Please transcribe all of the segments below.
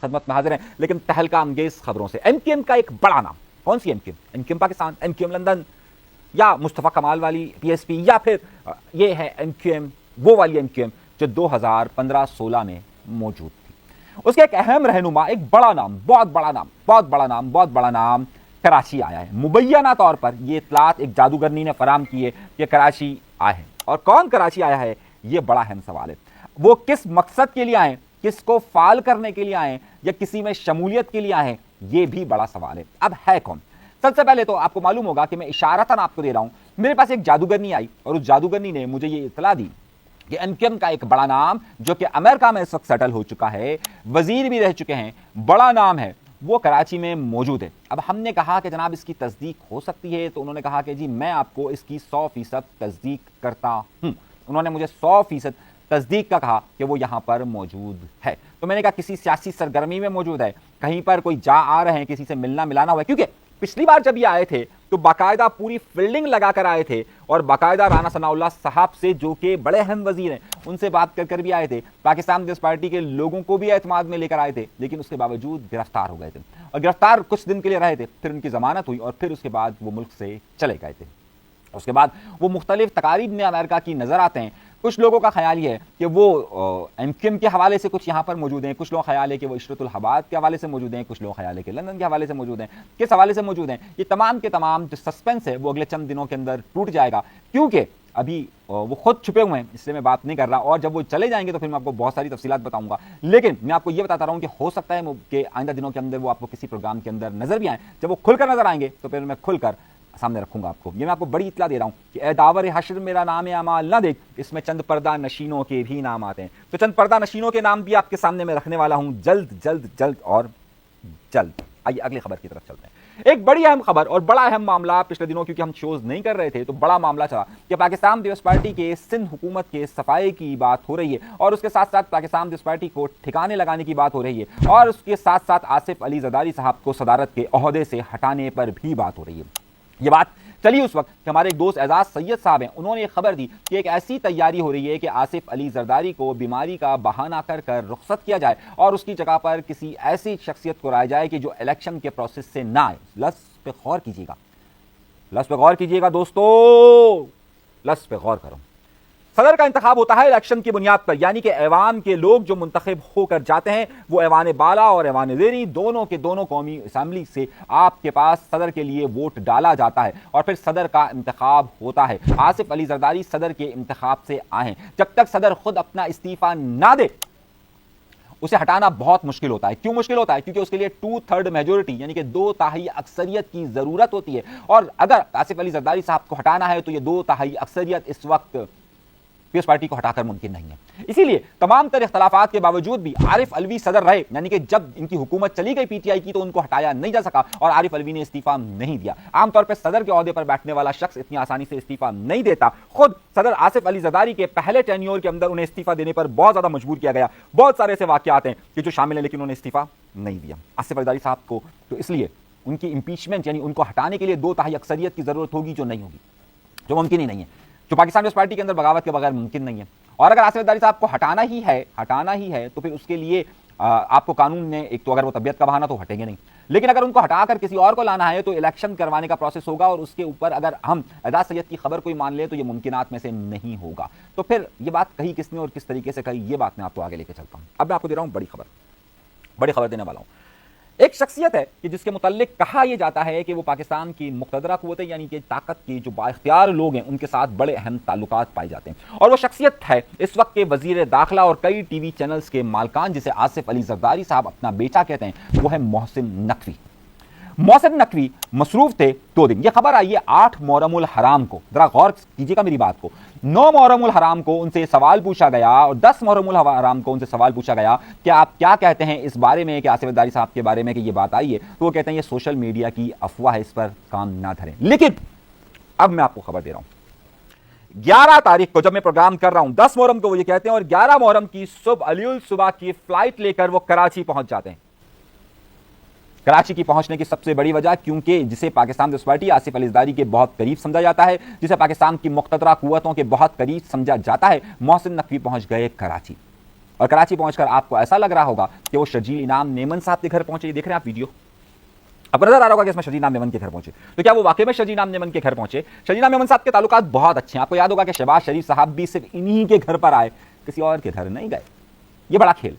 خدمت میں حاضر ہیں لیکن تہلکہ انگیز خبروں سے۔ ایم کیو ایم کا ایک بڑا نام، کون سی M Q M? M Q M Pakistan, M Q M London, یا مصطفیٰ کمال والی پی ایس پی، یا پھر یہ ہے ایم کیو ایم وہ والی ایم کیو ایم جو 2015-16 میں موجود تھی۔ اس کے ایک اہم رہنما، ایک بڑا نام، بہت بڑا نام کراچی آیا ہے۔ مبینہ طور پر یہ اطلاعات ایک جادوگرنی نے فراہم کی ہے کہ کراچی آئے ہیں، اور کون کراچی آیا ہے یہ بڑا اہم سوال ہے۔ وہ کس مقصد کے لیے آئے، کس کو فعال کرنے کے لیے آئے یا کسی میں شمولیت کے لیے آئے ہیں، یہ بھی بڑا سوال ہے۔ اب ہے کون؟ سب سے پہلے تو آپ کو معلوم ہوگا کہ میں اشارتاً آپ کو دے رہا ہوں، میرے پاس ایک جادوگرنی آئی اور اس جادوگرنی نے مجھے یہ اطلاع دی کہ ایم کیو ایم کا ایک بڑا نام جو کہ امریکہ میں اس وقت سیٹل ہو چکا ہے، وزیر بھی رہ چکے ہیں، بڑا نام ہے، وہ کراچی میں موجود ہے۔ اب ہم نے کہا کہ جناب اس کی تصدیق ہو سکتی ہے، تو انہوں نے کہا کہ جی میں آپ کو اس کی 100% تصدیق کرتا ہوں۔ انہوں نے مجھے 100% تصدیق کا کہا کہ وہ یہاں پر موجود ہے۔ تو میں نے کہا کسی سیاسی سرگرمی میں موجود ہے، کہیں پر کوئی جا آ رہے ہیں، کسی سے ملنا ملانا ہوا ہے، کیونکہ پچھلی بار جب یہ آئے تھے تو باقاعدہ پوری فیلڈنگ لگا کر آئے تھے، اور باقاعدہ رانا ثناء اللہ صاحب سے جو کہ بڑے اہم وزیر ہیں ان سے بات کر بھی آئے تھے، پاکستان پیپلز پارٹی کے لوگوں کو بھی اعتماد میں لے کر آئے تھے، لیکن اس کے باوجود گرفتار ہو گئے تھے، اور گرفتار کچھ دن کے لیے رہے تھے، پھر ان کی ضمانت ہوئی اور پھر اس کے بعد وہ ملک سے چلے گئے تھے۔ اس کے بعد وہ مختلف تقاریب میں امریکہ کی نظر آتے ہیں۔ کچھ لوگوں کا خیال یہ ہے کہ وہ ایم کیو ایم کے حوالے سے کچھ یہاں پر موجود ہیں، کچھ لوگ خیال ہے کہ وہ عشرت الحبات کے حوالے سے موجود ہیں، کچھ لوگ خیال ہے کہ لندن کے حوالے سے موجود ہیں۔ کس حوالے سے موجود ہیں؟ یہ تمام کے تمام جو سسپینس ہے وہ اگلے چند دنوں کے اندر ٹوٹ جائے گا، کیونکہ ابھی وہ خود چھپے ہوئے ہیں، اس لیے میں بات نہیں کر رہا، اور جب وہ چلے جائیں گے تو پھر میں آپ کو بہت ساری تفصیلات بتاؤں گا۔ لیکن میں آپ کو یہ بتاتا رہا ہوں کہ ہو سکتا ہے کہ آئندہ دنوں کے اندر وہ آپ کو کسی پروگرام کے اندر نظر بھی آئیں۔ جب وہ کھل کر نظر آئیں گے تو پھر میں کھل کر سامنے رکھوں گا آپ کو۔ یہ میں آپ کو بڑی اطلاع دے رہا ہوں کہ اے داور حشر میرا نام اعمال نہ دیکھ، اس میں چند پردہ نشینوں کے بھی نام آتے ہیں، تو چند پردہ نشینوں کے نام بھی آپ کے سامنے میں رکھنے والا ہوں جلد اور جلد۔ آئیے اگلی خبر کی طرف چلتے ہیں۔ ایک بڑی اہم خبر اور بڑا اہم معاملہ پچھلے دنوں کیونکہ ہم شوز نہیں کر رہے تھے تو بڑا معاملہ چلا کہ پاکستان پیپلز پارٹی کے سندھ حکومت کے صفائی کی بات ہو رہی ہے، اور اس کے ساتھ ساتھ پاکستان پیپلز پارٹی کو ٹھکانے لگانے کی بات ہو رہی ہے، اور اس کے ساتھ ساتھ آصف علی زرداری صاحب کو صدارت کے عہدے سے ہٹانے پر بھی بات ہو رہی ہے۔ یہ بات چلی اس وقت کہ ہمارے ایک دوست اعزاز سید صاحب ہیں، انہوں نے یہ خبر دی کہ ایک ایسی تیاری ہو رہی ہے کہ آصف علی زرداری کو بیماری کا بہانہ کر کر رخصت کیا جائے اور اس کی جگہ پر کسی ایسی شخصیت کو لایا جائے کہ جو الیکشن کے پروسیس سے نہ آئے۔ لفظ پہ غور کیجیے گا دوستو، لفظ پہ غور کرو۔ صدر کا انتخاب ہوتا ہے الیکشن کی بنیاد پر، یعنی کہ ایوان کے لوگ جو منتخب ہو کر جاتے ہیں وہ ایوان بالا اور ایوان زیریں دونوں کے دونوں قومی اسمبلی سے آپ کے پاس صدر کے لیے ووٹ ڈالا جاتا ہے اور پھر صدر کا انتخاب ہوتا ہے۔ آصف علی زرداری صدر کے انتخاب سے آئے ہیں، جب تک صدر خود اپنا استعفیٰ نہ دے اسے ہٹانا بہت مشکل ہوتا ہے۔ کیوں مشکل ہوتا ہے؟ کیونکہ اس کے لیے 2/3 میجورٹی یعنی کہ 2/3 اکثریت کی ضرورت ہوتی ہے، اور اگر آصف علی زرداری صاحب کو ہٹانا ہے تو یہ 2/3 اکثریت اس وقت پیپلز پارٹی کو ہٹا کر ممکن نہیں ہے۔ اسی لیے تمام تر اختلافات کے باوجود بھی عارف علوی صدر رہے، یعنی کہ جب ان کی حکومت چلی گئی پی ٹی آئی کی تو ان کو ہٹایا نہیں جا سکا اور عارف علوی نے استعفیٰ نہیں دیا۔ عام طور پہ صدر کے عہدے پر بیٹھنے والا شخص اتنی آسانی سے استعفیٰ نہیں دیتا۔ خود صدر آصف علی زرداری کے پہلے ٹینیور کے اندر انہیں استعفیٰ دینے پر بہت زیادہ مجبور کیا گیا۔ بہت سارے ایسے واقعات ہیں کہ جو شامل ہیں لیکن انہوں نے استعفیٰ نہیں دیا آصف علی زرداری صاحب کو، تو اس لیے ان کی امپیچمنٹ یعنی ان کو ہٹانے کے لیے 2/3 اکثریت کی ضرورت ہوگی، جو نہیں ہوگی، جو ممکن ہی نہیں ہے، جو پاکستان پیپلز پارٹی کے اندر بغاوت کے بغیر ممکن نہیں ہے۔ اور اگر آصف زرداری صاحب کو ہٹانا ہی ہے تو پھر اس کے لیے آپ کو قانون نے ایک تو اگر وہ طبیعت کا بہانہ تو ہٹیں گے نہیں، لیکن اگر ان کو ہٹا کر کسی اور کو لانا ہے تو الیکشن کروانے کا پروسیس ہوگا، اور اس کے اوپر اگر ہم اعزاز سید کی خبر کوئی مان لیں تو یہ ممکنات میں سے نہیں ہوگا۔ تو پھر یہ بات کہی کس نے اور کس طریقے سے کہی، یہ بات میں آپ کو آگے لے کے چلتا ہوں۔ اب میں آپ کو دے رہا ہوں بڑی خبر دینے والا ہوں۔ ایک شخصیت ہے کہ جس کے متعلق کہا یہ جاتا ہے کہ وہ پاکستان کی مقتدرہ قوتیں یعنی کہ طاقت کے جو بااختیار لوگ ہیں ان کے ساتھ بڑے اہم تعلقات پائے جاتے ہیں، اور وہ شخصیت ہے اس وقت کے وزیر داخلہ اور کئی ٹی وی چینلز کے مالکان جسے آصف علی زرداری صاحب اپنا بیٹا کہتے ہیں، وہ ہے محسن نقوی۔ محسن نقوی مصروف تھے 2 دن۔ یہ خبر آئی ہے 8 محرم الحرام کو، ذرا غور کیجیے گا میری بات کو۔ 9 محرم الحرام کو ان سے سوال پوچھا گیا اور 10 محرم الحرام کو ان سے سوال پوچھا گیا کہ آپ کیا کہتے ہیں اس بارے میں کہ آصف زرداری صاحب کے بارے میں کہ یہ بات آئی ہے، تو وہ کہتے ہیں یہ سوشل میڈیا کی افواہ ہے، اس پر کام نہ دھریں۔ لیکن اب میں آپ کو خبر دے رہا ہوں 11 تاریخ کو جب میں پروگرام کر رہا ہوں 10 محرم کو وہ یہ کہتے ہیں، اور 11 محرم کی علی الصبح کی فلائٹ لے کر وہ کراچی پہنچ جاتے ہیں۔ کراچی کی پہنچنے کی سب سے بڑی وجہ کیونکہ جسے پاکستان پیپلز پارٹی آصف علی زرداری کے بہت قریب سمجھا جاتا ہے، جسے پاکستان کی مقتدرہ قوتوں کے بہت قریب سمجھا جاتا ہے، محسن نقوی پہنچ گئے کراچی۔ اور کراچی پہنچ کر آپ کو ایسا لگ رہا ہوگا کہ وہ شرجیل انعام نیمن صاحب کے گھر پہنچے. دیکھ رہے ہیں آپ ویڈیو, اب نظر آ رہا ہوگا کہ اس میں شرجیل انعام نیمن کے گھر پہنچے. تو کیا وہ واقعی میں شرجیل انعام نیمن کے گھر پہنچے؟ شرجیل انعام نیمن صاحب کے تعلقات بہت اچھے ہیں. آپ کو یاد ہوگا کہ شہباز شریف صاحب بھی صرف انہی کے گھر پر آئے, کسی اور کے گھر نہیں گئے. یہ بڑا کھیل.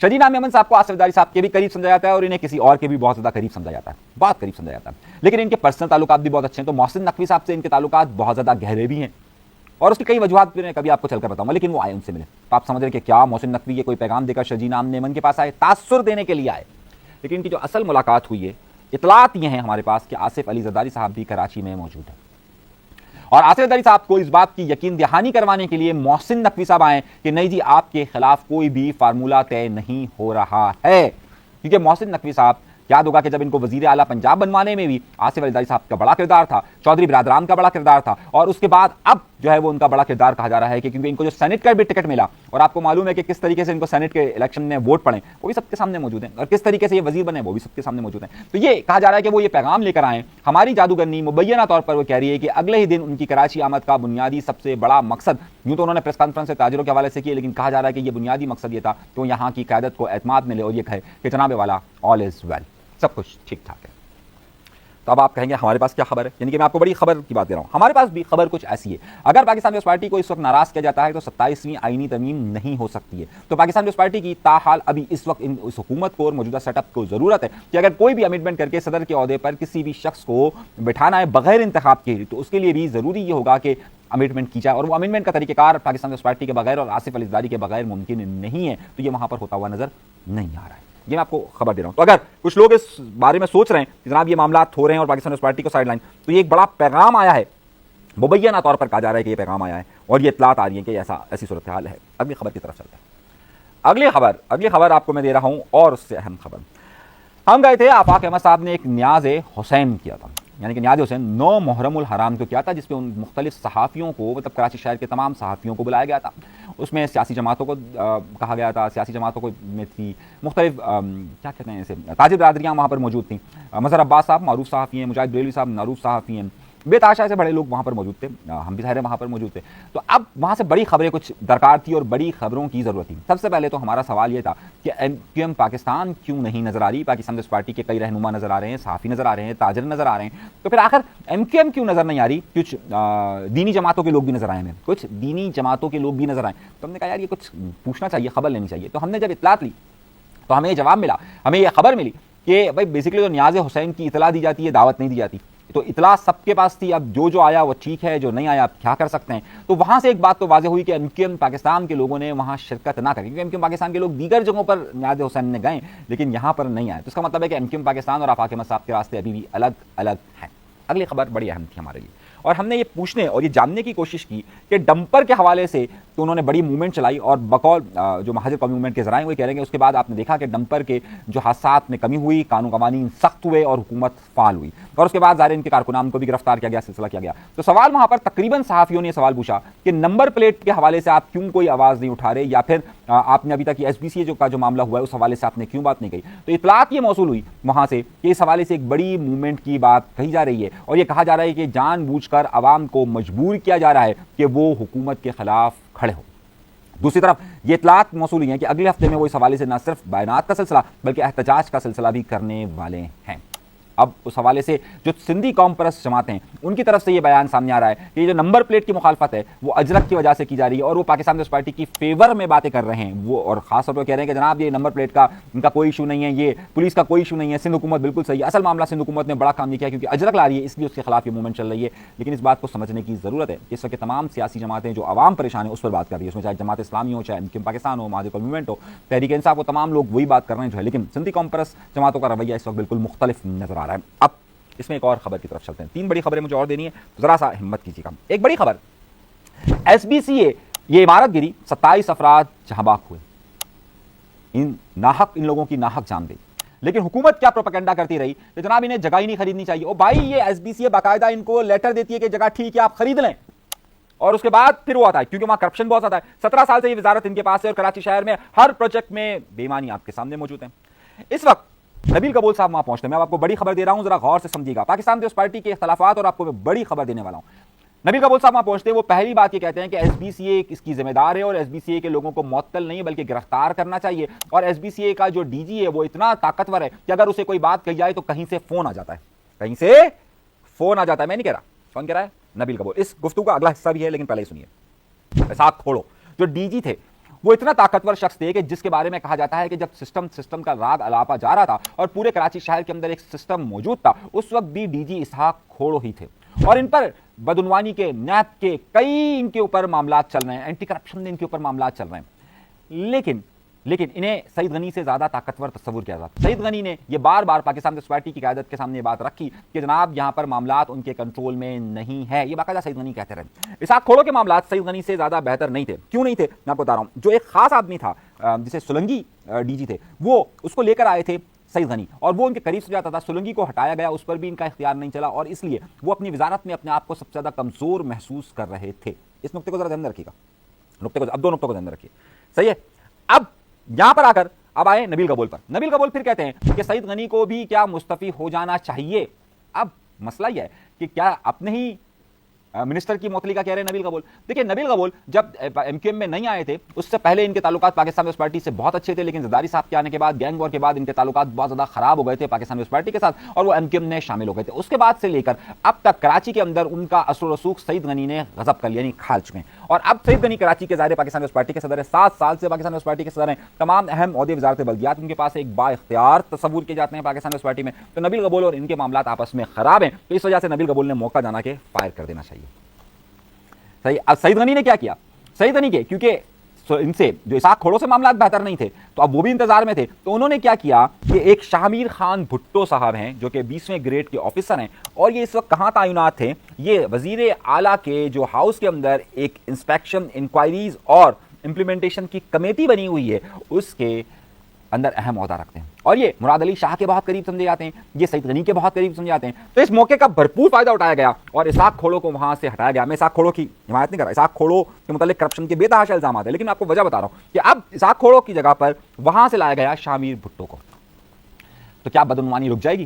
شرجیل انعام نیمن صاحب کو آصف الزرداری صاحب کے بھی قریب سمجھا جاتا ہے اور انہیں کسی اور کے بھی بہت زیادہ قریب سمجھا جاتا ہے, بہت قریب سمجھا جاتا ہے. لیکن ان کے پرسنل تعلقات بھی بہت اچھے ہیں. تو محسن نقوی صاحب سے ان کے تعلقات بہت زیادہ گہرے بھی ہیں اور اس کی کئی وجوہات بھی ہیں, کبھی آپ کو چل کر بتاؤں گا. لیکن وہ آئے, ان سے ملے. تو آپ سمجھ رہے کہ کیا محسن نقوی یہ کوئی پیغام دے کر شرجیل انعام نیمن کے پاس آئے؟ تاثر دینے کے لیے آئے. لیکن ان کی جو اصل ملاقات ہوئی ہے, اطلاعات یہ ہیں ہمارے پاس کہ آصف علی زرداری صاحب بھی کراچی میں موجود ہیں اور آصف زرداری صاحب کو اس بات کی یقین دہانی کروانے کے لیے محسن نقوی صاحب آئے کہ نہیں جی آپ کے خلاف کوئی بھی فارمولہ طے نہیں ہو رہا ہے. کیونکہ محسن نقوی صاحب یاد ہوگا کہ جب ان کو وزیر اعلیٰ پنجاب بنوانے میں بھی آصف علی زرداری صاحب کا بڑا کردار تھا, چودھری برادران کا بڑا کردار تھا, اور اس کے بعد اب جو ہے وہ ان کا بڑا کردار کہا جا رہا ہے کہ کیونکہ ان کو جو سینٹ کا بھی ٹکٹ ملا, اور آپ کو معلوم ہے کہ کس طریقے سے ان کو سینٹ کے الیکشن میں ووٹ پڑے وہ بھی سب کے سامنے موجود ہیں, اور کس طریقے سے یہ وزیر بنے وہ بھی سب کے سامنے موجود ہیں. تو یہ کہا جا رہا ہے کہ وہ یہ پیغام لے کر آئے. ہماری جادوگرنی مبینہ طور پر وہ کہہ رہی ہے کہ اگلے ہی دن ان کی کراچی آمد کا بنیادی سب سے بڑا مقصد, یوں تو انہوں نے پریس کانفرنس سے تاجروں کے حوالے سے کی, لیکن کہا جا رہا ہے کہ یہ بنیادی مقصد یہ تھا کہ وہ یہاں کی قیادت کو اعتماد میں لے اور یہ کہے کہ جناب والا آل از ویل, سب کچھ ٹھیک ٹھاک ہے. تو اب آپ کہیں گے ہمارے پاس کیا خبر ہے؟ یعنی کہ میں آپ کو بڑی خبر کی بات دے رہا ہوں. ہمارے پاس بھی خبر کچھ ایسی ہے. اگر پاکستان پیپلز پارٹی کو اس وقت ناراض کیا جاتا ہے تو 27ویں آئینی ترمیم نہیں ہو سکتی ہے. تو پاکستان پیپلز پارٹی کی تاحال ابھی اس وقت اس حکومت کو اور موجودہ سیٹ اپ کو ضرورت ہے کہ اگر کوئی بھی امینڈمنٹ کر کے صدر کے عہدے پر کسی بھی شخص کو بٹھانا ہے بغیر انتخاب کے, تو اس کے لیے بھی ضروری یہ ہوگا کہ امینڈمنٹ کی جائے, اور وہ امینڈمنٹ کا طریقہ کار پاکستان پیپلز پارٹی کے بغیر اور آصف علی زرداری کے بغیر ممکن نہیں ہے. تو یہ وہاں پر ہوتا ہوا نظر نہیں آ رہا ہے. یہ میں آپ کو خبر دے رہا ہوں. تو اگر کچھ لوگ اس بارے میں سوچ رہے ہیں کہ جناب یہ معاملات ہو رہے ہیں اور پاکستان پیپلز پارٹی کو سائڈ لائن, تو یہ ایک بڑا پیغام آیا ہے, مبینہ طور پر کہا جا رہا ہے کہ یہ پیغام آیا ہے اور یہ اطلاعات آ رہی ہیں کہ ایسی صورتحال ہے. اگلی خبر کی طرف چلتے ہیں. اگلی خبر آپ کو میں دے رہا ہوں اور اس سے اہم خبر. ہم گئے تھے, آفاق احمد صاحب نے ایک نیاز حسین کیا تھا, یعنی کہ نیاز حسین 9 محرم الحرام کو کیا تھا, جس پہ ان مختلف صحافیوں کو, مطلب کراچی شہر کے تمام صحافیوں کو بلایا گیا تھا. اس میں سیاسی جماعتوں کو کہا گیا تھا, سیاسی جماعتوں کو میں تھی مختلف کیا کہتے ہیں اسے, تاجر برادریاں وہاں پر موجود تھیں. مظہر عباس صاحب معروف صحافی ہیں, مجاہد بریلوی صاحب معروف صحافی ہیں, بے تحاشا سے بڑے لوگ وہاں پر موجود تھے, ہم بھی ظاہر وہاں پر موجود تھے. تو اب وہاں سے بڑی خبریں کچھ درکار تھی اور بڑی خبروں کی ضرورت تھی. سب سے پہلے تو ہمارا سوال یہ تھا کہ MQM پاکستان کیوں نہیں نظر آ رہی؟ پاکستان پیپلز پارٹی کے کئی رہنما نظر آ رہے ہیں, صحافی نظر آ رہے ہیں, تاجر نظر آ رہے ہیں, تو پھر آخر MQM کیوں نظر نہیں آ رہی؟ کچھ دینی جماعتوں کے لوگ بھی نظر آئے ہمیں, کچھ دینی جماعتوں کے لوگ بھی نظر آئے. تو ہم نے کہا یار یہ کچھ پوچھنا چاہیے, خبر لینی چاہیے. تو ہم نے جب اطلاعات لی تو ہمیں یہ جواب ملا, ہمیں یہ خبر ملی کہ بھائی بیسکلی تو نیاز حسین کی اطلاع دی جاتی ہے, دعوت نہیں دی جاتی. تو اطلاع سب کے پاس تھی, اب جو آیا وہ ٹھیک ہے, جو نہیں آیا آپ کیا کر سکتے ہیں. تو وہاں سے ایک بات تو واضح ہوئی کہ MQM پاکستان کے لوگوں نے وہاں شرکت نہ کری, کیونکہ MQM پاکستان کے لوگ دیگر جگہوں پر نیاز حسین نے گئے لیکن یہاں پر نہیں آئے. تو اس کا مطلب ہے کہ MQM پاکستان اور آفاق احمد صاحب کے راستے ابھی بھی الگ الگ ہیں. اگلی خبر بڑی اہم تھی ہمارے لیے, اور ہم نے یہ پوچھنے اور یہ جاننے کی کوشش کی کہ ڈمپر کے حوالے سے تو انہوں نے بڑی موومنٹ چلائی, اور بقول جو مہاجر قومی موومنٹ کے ذرائع وہ کہہ رہے ہیں کہ اس کے بعد آپ نے دیکھا کہ ڈمپر کے جو حادثات میں کمی ہوئی, قانون قوانین سخت ہوئے اور حکومت فعال ہوئی, اور اس کے بعد ظاہر ان کے کارکنان کو بھی گرفتار کیا گیا, سلسلہ کیا گیا. تو سوال وہاں پر تقریباً صحافیوں نے سوال پوچھا کہ نمبر پلیٹ کے حوالے سے آپ کیوں کوئی آواز نہیں اٹھا رہے, یا پھر آپ نے ابھی تک یہ SBCA کا جو معاملہ ہوا ہے اس حوالے سے آپ نے کیوں بات نہیں کہی. تو اطلاعات یہ موصول ہوئی وہاں سے کہ اس حوالے سے ایک بڑی موومنٹ کی بات کہی جا رہی ہے, اور یہ کہا جا رہا ہے کہ جان بوجھ کر عوام کو مجبور کیا جا رہا ہے کہ وہ حکومت کے خلاف کھڑے ہو. دوسری طرف یہ اطلاعات موصول ہوئی ہیں کہ اگلے ہفتے میں وہ اس حوالے سے نہ صرف بیانات کا سلسلہ بلکہ احتجاج کا سلسلہ بھی کرنے والے ہیں. اب اس حوالے سے جو سندھی قوم پرست جماعتیں ہیں ان کی طرف سے یہ بیان سامنے آ رہا ہے کہ یہ جو نمبر پلیٹ کی مخالفت ہے وہ اجرک کی وجہ سے کی جا رہی ہے, اور وہ پاکستان پیپلز پارٹی کی فیور میں باتیں کر رہے ہیں وہ, اور خاص طور پر کہہ رہے ہیں کہ جناب یہ نمبر پلیٹ کا ان کا کوئی ایشو نہیں ہے, یہ پولیس کا کوئی ایشو نہیں ہے, سندھ حکومت بالکل صحیح ہے. اصل معاملہ سندھ حکومت نے بڑا کام یہ کیا کیونکہ اجرک لا رہی ہے, اس لیے اس کے خلاف یہ موومنٹ چل رہی ہے. لیکن اس بات کو سمجھنے کی ضرورت ہے کہ اس وقت تمام سیاسی جماعتیں جو عوام پریشان ہیں اس پر بات کر رہی ہے, اس میں چاہے جماعت اسلامی ہو, چاہے MQM پاکستان ہو, مہاجر قومی موومنٹ ہو, تحریک انصاف ہو, تمام لوگ وہی بات کر رہے ہیں جو ہے. لیکن سندھی قوم پرست جماعتوں کا رویہ اس وقت بالکل مختلف نظر آ رہا ہے. اب اس میں ایک اور خبر کی طرف چلتے ہیں. 3 بڑی خبریں مجھے اور دینی ہے, ذرا سا ہمت کیجیے گا. ایک بڑی خبر, SBCA یہ عمارت گری, 27 افراد جہاں باق ہوئے, ان لوگوں کی ناحق جان گئی. لیکن حکومت کیا پروپیگنڈا کرتی رہی کہ جناب انہیں جگہ ہی نہیں خریدنی چاہیے. او بھائی یہ SBCA باقاعدہ ان کو لیٹر دیتی ہے کہ جگہ ٹھیک ہے آپ خرید لیں, اور اس کے بعد پھر وہ آتا ہے کیونکہ وہاں کرپشن بہت زیادہ ہے. 17 سال سے یہ وزارت ان کے پاس ہے اور کراچی شہر میں ہر پروجیکٹ میں بے ایمانی آپ کے سامنے موجود ہیں. اس وقت نبیل قبول صاحب وہاں پہنچتے ہیں. میں آپ کو بڑی خبر دے رہا ہوں, ذرا غور سے سمجھیے گا. پاکستان پیپلز پارٹی کے اختلافات, اور آپ کو میں بڑی خبر دینے والا ہوں. نبیل قبول صاحب وہاں پہنچتے وہ پہلی بات یہ کہتے ہیں کہ ایس بی سی اے اس کی ذمہ دار ہے اور ایس بی سی اے کے لوگوں کو معطل نہیں بلکہ گرفتار کرنا چاہیے، اور ایس بی سی اے کا جو ڈی جی ہے وہ اتنا طاقتور ہے کہ اگر اسے کوئی بات کہی جائے تو کہیں سے فون آ جاتا ہے، کہیں سے فون آ جاتا ہے. میں نہیں کہہ رہا، کون کہہ رہا ہے؟ نبیل قبول. اس گفتگو کا اگلا حصہ بھی ہے لیکن پہلے ہی سنیے. اسحاق کھوڑو جو ڈی جی تھے وہ اتنا طاقتور شخص تھے کہ جس کے بارے میں کہا جاتا ہے کہ جب سسٹم کا راگ الاپا جا رہا تھا اور پورے کراچی شہر کے اندر ایک سسٹم موجود تھا، اس وقت بھی ڈی جی اسحاق کھوڑو ہی تھے، اور ان پر بدعنوانی کے، نیب کے کئی ان کے اوپر معاملات چل رہے ہیں، اینٹی کرپشن کے ان کے اوپر معاملات چل رہے ہیں، لیکن انہیں سعید غنی سے زیادہ طاقتور تصور کیا جاتا ہے. سعید غنی نے یہ بار بار پاکستان پیپلز پارٹی کی قیادت کے سامنے یہ بات رکھی کہ جناب یہاں پر معاملات ان کے کنٹرول میں نہیں ہے، یہ باقاعدہ سعید غنی کہتے رہے. اسحاق کھوڑو کے معاملات سعید غنی سے زیادہ بہتر نہیں تھے. کیوں نہیں تھے؟ میں آپ کو بتا رہا ہوں. جو ایک خاص آدمی تھا جسے سولنگی ڈی جی تھے، وہ اس کو لے کر آئے تھے سعید غنی، اور وہ ان کے قریب سے جاتا تھا. سولنگی کو ہٹایا گیا، اس پر بھی ان کا اختیار نہیں چلا، اور اس لیے وہ اپنی وزارت میں اپنے آپ کو سب سے زیادہ کمزور محسوس کر رہے تھے. اس نقطے کو ذرا ذہن میں رکھیے گا، اب دو نقطوں کو ذہن میں رکھیے. صحیح ہے. اب یہاں پر آ کر اب آئے نبیل قبول پر. نبیل قبول پھر کہتے ہیں کہ سعید غنی کو بھی کیا مستعفی ہو جانا چاہیے. اب مسئلہ یہ ہے کہ کیا اپنے ہی منسٹر کی معطلی کا کہہ رہے ہیں نبیل قبول. دیکھیں نبیل قبول جب ایم کیو ایم میں نہیں آئے تھے اس سے پہلے ان کے تعلقات پاکستان پیپلز پارٹی سے بہت اچھے تھے، لیکن زرداری صاحب کے آنے کے بعد، گینگ وار کے بعد ان کے تعلقات بہت زیادہ خراب ہو گئے تھے پاکستان پیپلز پارٹی کے ساتھ، اور وہ ایم کیو ایم میں شامل ہو گئے تھے. اس کے بعد سے لے کر اب تک کراچی کے اندر ان کا اثر و رسوخ سعید غنی نے غصب کر لیا، یعنی کھا چکے ہیں. اور اب سعید غنی کراچی کے ظاہر پاکستان پیپلز پارٹی کے صدر ہیں، 7 سال سے پاکستان پیپلز پارٹی کے صدر ہیں، تمام اہم عہدے وزارت بلدیات ان کے پاس ایک با اختیار تصور کیے جاتے ہیں پاکستان پیپلز پارٹی میں. تو نبیل قبول اور ان کے معاملات آپس میں خراب ہیں، تو اس وجہ سے نبیل قبول نے موقع جانا کہ فائر کر دینا چاہیے. صحیح. اب سعید غنی نے کیا کیا؟ سعید غنی کے کیونکہ ان سے جو اسحاق کھوڑو سے معاملات بہتر نہیں تھے تو اب وہ بھی انتظار میں تھے، تو انہوں نے کیا کیا کہ ایک شاہمیر خان بھٹو صاحب ہیں جو کہ 20ویں گریڈ کے آفیسر ہیں، اور یہ اس وقت کہاں تعینات تھے؟ یہ وزیر اعلیٰ کے جو ہاؤس کے اندر ایک انسپیکشن، انکوائریز اور امپلیمنٹیشن کی کمیٹی بنی ہوئی ہے، اس کے اندر اہم عہدہ رکھتے ہیں، اور یہ مراد علی شاہ کے بہت قریب سمجھے جاتے ہیں، یہ سعید غنی کے بہت قریب سمجھے جاتے ہیں. تو اس موقع کا بھرپور فائدہ اٹھایا گیا اور اسحاق کھوڑو کو وہاں سے ہٹایا گیا. میں اسحاق کھوڑو کی حمایت نہیں کر رہا، اسحاق کھوڑو کے متعلق کرپشن کے بے تحاشا الزامات ہیں، لیکن میں آپ کو وجہ بتا رہا ہوں کہ اب اسحاق کھوڑو کی جگہ پر وہاں سے لایا گیا شاہمیر بھٹو کو. تو کیا بدعنوانی رک جائے گی؟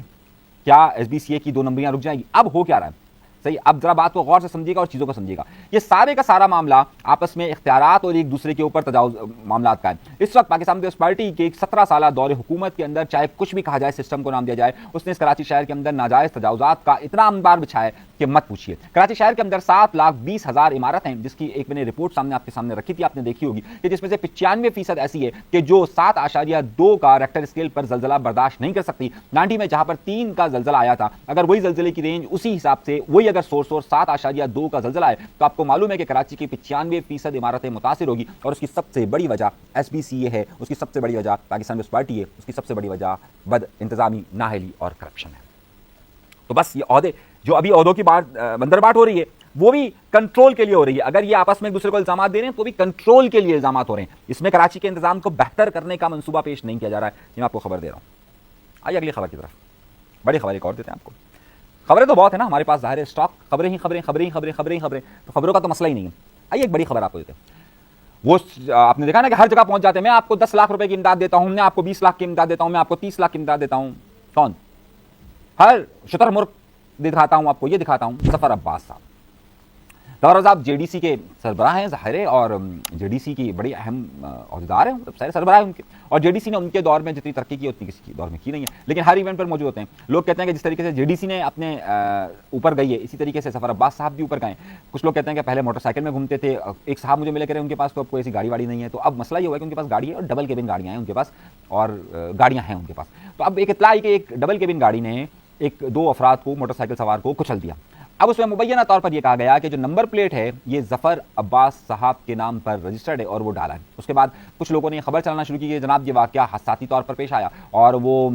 کیا ایس بی سی اے کی 2 نمبریاں رک جائیں گی؟ اب ہو کیا رہا ہے؟ صحیح. اب ذرا بات کو غور سے سمجھیے گا اور چیزوں کو سمجھیے گا. یہ سارے کا سارا معاملہ آپس میں اختیارات اور ایک دوسرے کے اوپر تجاوز معاملات کا ہے. اس وقت پاکستان پیپلز پارٹی کے 17 سالہ دور حکومت کے اندر چاہے کچھ بھی کہا جائے، سسٹم کو نام دیا جائے، اس نے اس کراچی شہر کے اندر ناجائز تجاوزات کا اتنا انبار بچھایا ہے کہ مت پوچھیے. کراچی شہر کے اندر 7,20,000 عمارت ہیں، جس کی ایک میں نے رپورٹ سامنے آپ کے سامنے رکھی تھی، آپ نے دیکھی ہوگی، کہ جس میں سے 95% ایسی ہے کہ جو 7.2 کا ریکٹر اسکیل پر زلزلہ برداشت نہیں کر سکتی. 90 میں جہاں پر 3 کا زلزلہ آیا تھا، اگر وہی زلزلے کی رینج اسی حساب سے وہی اگر سورس 7.2 کا زلزلہ ہے تو آپ کو معلوم ہے کہ کراچی کی 95% عمارتیں متاثر ہوگی، اور اس کی سب سے بڑی وجہ ایس بی سی اے ہے، اس کی سب سے بڑی وجہ پاکستان پیپلز پارٹی ہے، اس کی سب سے بڑی وجہ بد انتظامی، نااہلی اور کرپشن ہے. تو بس یہ عہدے جو ابھی عہدوں کی بات بندر بات ہو رہی ہے وہ بھی کنٹرول کے لیے ہو رہی ہے. اگر یہ آپس میں ایک دوسرے کو الزامات دے رہے ہیں تو بھی کنٹرول کے لیے الزامات ہو رہے ہیں. اس میں کراچی کے انتظام کو بہتر کرنے کا منصوبہ پیش نہیں کیا جا رہا ہے. یہ میں آپ کو خبر دے رہا ہوں. آئیے اگلی خبر کی طرف. بڑی خبر ایک اور دیتے ہیں آپ کو. خبریں تو بہت ہیں نا ہمارے پاس، ظاہر ہے اسٹاک خبریں ہی خبریں، تو خبروں کا تو مسئلہ ہی نہیں ہے. آئیے ایک بڑی خبر آپ کو دیتے ہیں. وہ آپ نے دیکھا نا کہ ہر جگہ پہنچ جاتے ہیں، میں آپ کو 10 لاکھ روپے کی امداد دیتا ہوں، میں آپ کو 20 لاکھ کی امداد دیتا ہوں، میں آپ کو 30 لاکھ کی امداد دیتا ہوں. کون؟ ہر شتر مرغ دکھاتا ہوں آپ کو. یہ دکھاتا ہوں ظفر عباس صاحب. ظفر صاحب جے ڈی سی کے سربراہ ہیں ظاہر ہے، اور جے ڈی سی کی بڑی اہم عہدیدار ہیں، مطلب سارے سربراہ ہیں ان کے، اور جے ڈی سی نے ان کے دور میں جتنی ترقی کی اتنی کسی کے دور میں کی نہیں ہے، لیکن ہر ایونٹ پر موجود ہوتے ہیں. لوگ کہتے ہیں کہ جس طریقے سے جے ڈی سی نے اپنے اوپر گئی ہے، اسی طریقے سے ظفر عباس صاحب بھی اوپر گئے. کچھ لوگ کہتے ہیں کہ پہلے موٹر سائیکل میں گھومتے تھے، ایک صاحب مجھے ملے کرے ان کے پاس تو اب کوئی ایسی گاڑی واڑی نہیں ہے. تو اب مسئلہ یہ ہوا ہے کہ ان کے پاس گاڑی ہے، اور ڈبل کیبن گاڑیاں ہیں ان کے پاس، اور گاڑیاں ہیں ان کے پاس. تو اب ایک اطلاع آئی کہ ایک ڈبل کیبن گاڑی نے 2 افراد کو، موٹر سائیکل سوار کو کچل دیا. اب اس میں مبینہ طور پر یہ کہا گیا کہ جو نمبر پلیٹ ہے یہ ظفر عباس صاحب کے نام پر رجسٹرڈ ہے اور وہ ڈالا ہے. اس کے بعد کچھ لوگوں نے خبر چلانا شروع کی کہ جناب یہ واقعہ حادثاتی طور پر پیش آیا، اور وہ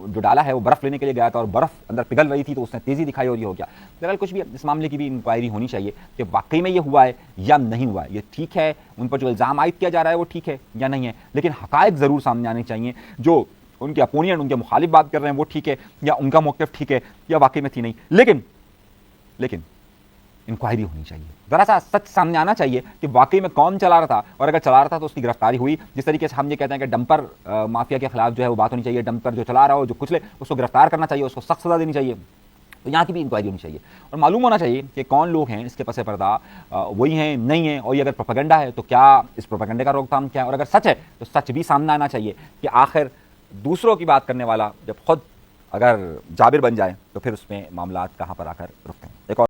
جو ڈالا ہے وہ برف لینے کے لیے گیا تھا، اور برف اندر پگھل رہی تھی تو اس نے تیزی دکھائی اور یہ ہو گیا. بہرحال کچھ بھی اس معاملے کی بھی انکوائری ہونی چاہیے کہ واقعی میں یہ ہوا ہے یا نہیں ہوا ہے. یہ ٹھیک ہے ان پر جو الزام عائد کیا جا رہا ہے وہ ٹھیک ہے یا نہیں ہے، لیکن حقائق ضرور سامنے آنے چاہیے. جو ان کے اپوننٹ، ان کے مخالف بات کر رہے ہیں وہ ٹھیک ہے، یا ان کا موقف ٹھیک ہے، یا واقعی میں تھی نہیں. لیکن انکوائری ہونی چاہیے، ذرا سا سچ سامنے آنا چاہیے کہ واقعی میں کون چلا رہا تھا، اور اگر چلا رہا تھا تو اس کی گرفتاری ہوئی. جس طریقے سے ہم یہ کہتے ہیں کہ ڈمپر مافیا کے خلاف جو ہے وہ بات ہونی چاہیے، ڈمپر جو چلا رہا ہو، جو کچلے، اس کو گرفتار کرنا چاہیے، اس کو سخت سزا دینی چاہیے. تو یہاں کی بھی انکوائری ہونی چاہیے اور معلوم ہونا چاہیے کہ کون لوگ ہیں اس کے پس پردہ، وہی ہیں نہیں ہیں، اور یہ اگر پروپیگنڈا ہے تو کیا اس پروپیگنڈے کا روک تھام کیا ہے، اور اگر سچ ہے تو سچ بھی سامنے آنا چاہیے کہ آخر دوسروں کی بات کرنے والا جب خود اگر جابر بن جائے تو پھر اس میں معاملات کہاں پر آ کر رکتے ہیں۔